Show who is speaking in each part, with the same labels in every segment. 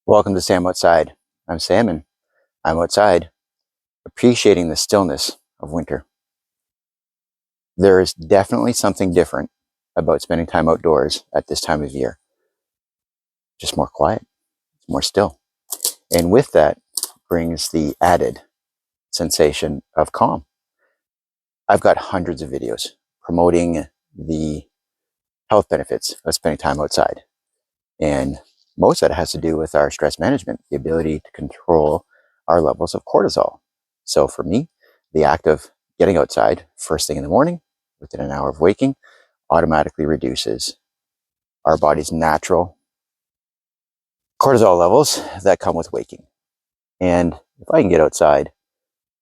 Speaker 1: Welcome to Sam Outside. I'm Sam and I'm outside appreciating the stillness of winter. There is definitely something different about spending time outdoors at this time of year. Just more quiet, more still. And with that brings the added sensation of calm. I've got hundreds of videos promoting the health benefits of spending time outside. And most of that has to do with our stress management, the ability to control our levels of cortisol. So for me, the act of getting outside first thing in the morning, within an hour of waking, automatically reduces our body's natural cortisol levels that come with waking. And if I can get outside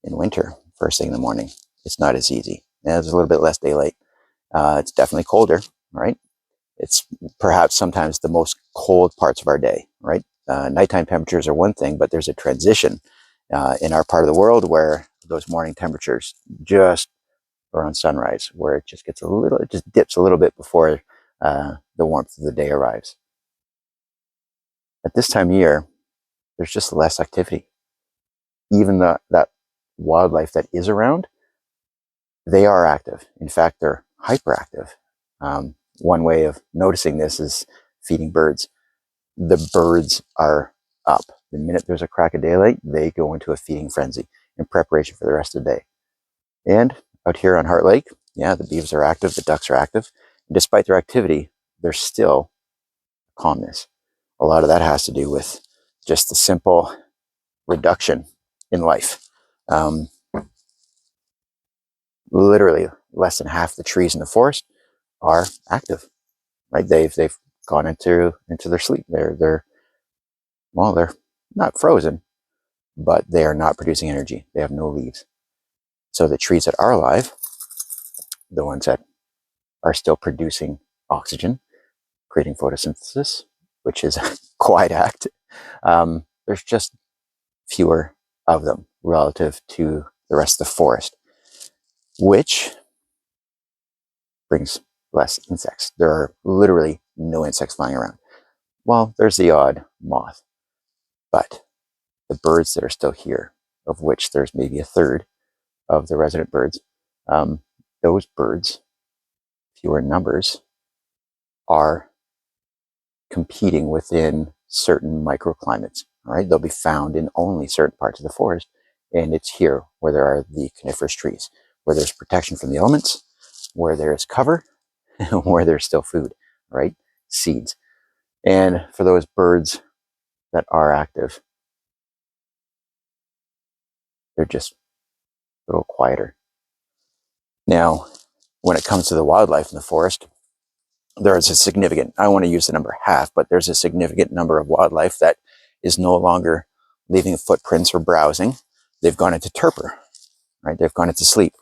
Speaker 1: in winter, first thing in the morning, it's not as easy. Now, there's a little bit less daylight. It's definitely colder, right? It's perhaps sometimes the most cold parts of our day, right? Nighttime temperatures are one thing, but there's a transition in our part of the world where those morning temperatures just around sunrise, where it just gets it just dips a little bit before the warmth of the day arrives. At this time of year, there's just less activity. Even that wildlife that is around, they are active. In fact, they're hyperactive. One way of noticing this is feeding birds. The birds are up. The minute there's a crack of daylight, they go into a feeding frenzy in preparation for the rest of the day. And out here on Heart Lake, yeah, the beavers are active, the ducks are active. And despite their activity, there's still calmness. A lot of that has to do with just the simple reduction in life. Literally, less than half the trees in the forest are active, right? They've gone into their sleep. They're not frozen, but they are not producing energy. They have no leaves. So the trees that are alive, the ones that are still producing oxygen, creating photosynthesis, which is a quiet act, there's just fewer of them relative to the rest of the forest, which brings less insects. There are literally no insects flying around. Well, there's the odd moth, but the birds that are still here, of which there's maybe a third of the resident birds, those birds, fewer numbers, are competing within certain microclimates. All right, they'll be found in only certain parts of the forest, and it's here where there are the coniferous trees, where there's protection from the elements, where there's cover, where there's still food, right? Seeds. And for those birds that are active, they're just a little quieter. Now, when it comes to the wildlife in the forest, there's a significant, I want to use the number half, but there's a significant number of wildlife that is no longer leaving footprints or browsing. They've gone into torpor, right? They've gone into sleep,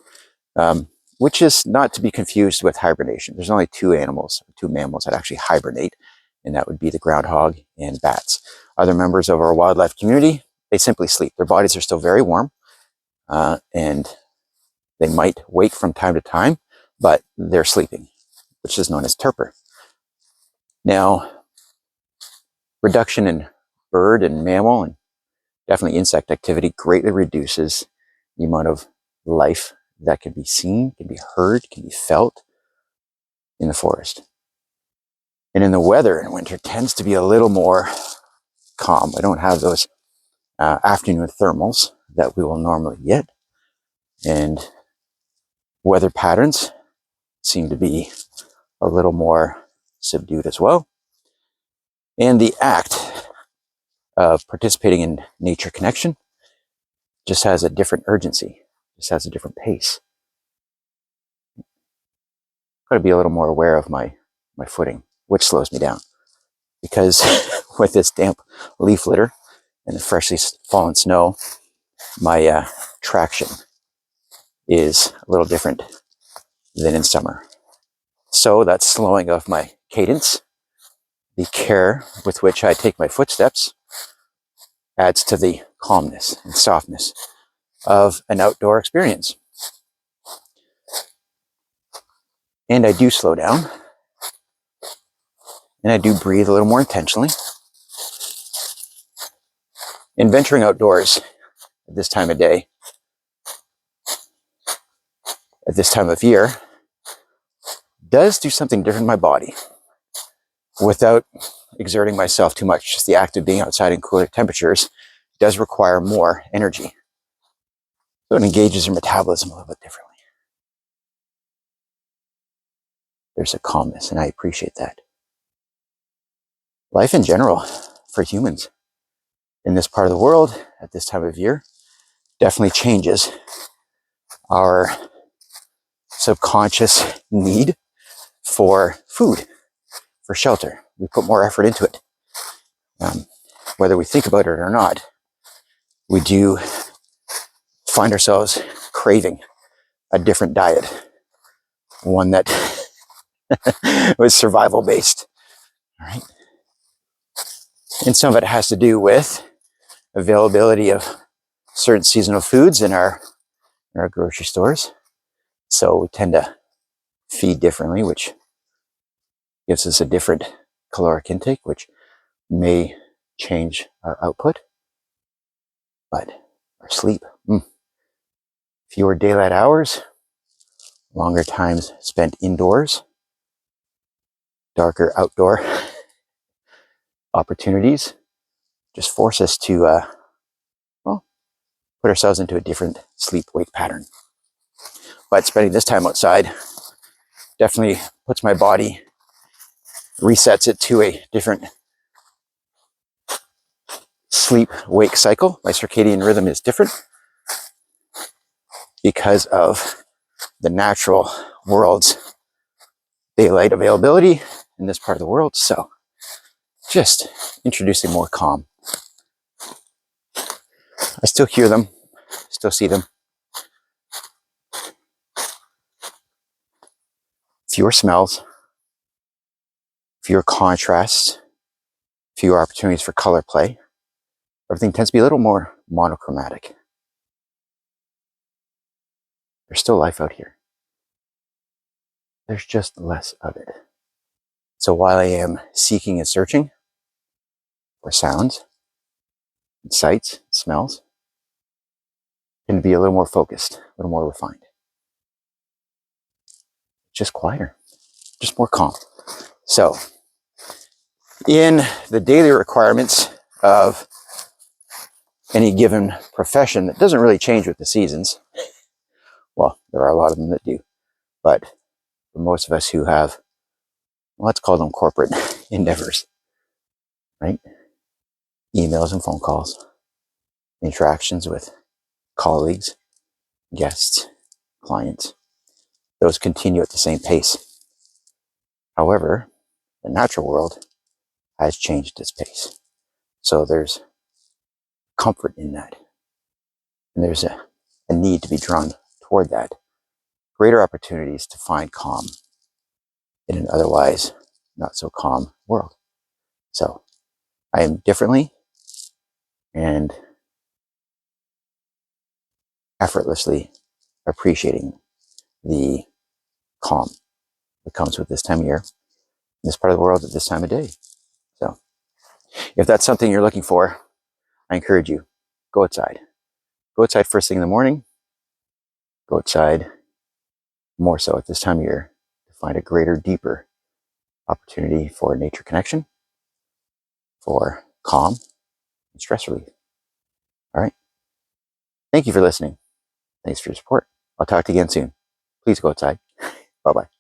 Speaker 1: which is not to be confused with hibernation. There's only two mammals that actually hibernate, and that would be the groundhog and bats. Other members of our wildlife community, they simply sleep. Their bodies are still very warm, and they might wake from time to time, but they're sleeping, which is known as torpor. Now, reduction in bird and mammal and definitely insect activity greatly reduces the amount of life that can be seen, can be heard, can be felt in the forest. And in the weather in winter tends to be a little more calm. I don't have those afternoon thermals that we will normally get. And weather patterns seem to be a little more subdued as well. And the act of participating in nature connection just has a different urgency, just has a different pace. Got to be a little more aware of my footing, which slows me down. Because with this damp leaf litter and the freshly fallen snow, my traction is a little different than in summer. So that slowing of my cadence, the care with which I take my footsteps, adds to the calmness and softness of an outdoor experience. And I do slow down, and I do breathe a little more intentionally. In venturing outdoors at this time of day, at this time of year, does do something different in my body without exerting myself too much. Just the act of being outside in cooler temperatures does require more energy. So it engages your metabolism a little bit differently. There's a calmness, and I appreciate that. Life in general, for humans, in this part of the world, at this time of year, definitely changes our subconscious need for food, for shelter. We put more effort into it. Whether we think about it or not, we do find ourselves craving a different diet, one that was survival based. All right. And some of it has to do with availability of certain seasonal foods in our grocery stores. So we tend to feed differently, which gives us a different caloric intake, which may change our output. But our sleep, fewer daylight hours, longer times spent indoors, darker outdoor opportunities just force us to put ourselves into a different sleep-wake pattern. But spending this time outside definitely puts my body, resets it to a different sleep-wake cycle. My circadian rhythm is different because of the natural world's daylight availability in this part of the world. So just introducing more calm. I still hear them, still see them. Fewer smells, fewer contrasts, fewer opportunities for color play. Everything tends to be a little more monochromatic. There's still life out here. There's just less of it. So while I am seeking and searching for sounds, and sights, and smells, I can be a little more focused, a little more refined. Just quieter, just more calm. So in the daily requirements of any given profession, that doesn't really change with the seasons. Well, there are a lot of them that do, but for most of us who have, let's call them corporate endeavors, right? Emails and phone calls, interactions with colleagues, guests, clients, those continue at the same pace. However, the natural world has changed its pace. So there's comfort in that. And there's a need to be drawn toward that. Greater opportunities to find calm in an otherwise not so calm world. So I am differently and effortlessly appreciating the calm that comes with this time of year, this part of the world at this time of day. So if that's something you're looking for, I encourage you, go outside. Go outside first thing in the morning. Go outside more so at this time of year to find a greater, deeper opportunity for nature connection, for calm and stress relief. All right. Thank you for listening. Thanks for your support. I'll talk to you again soon. Please go outside. Bye-bye.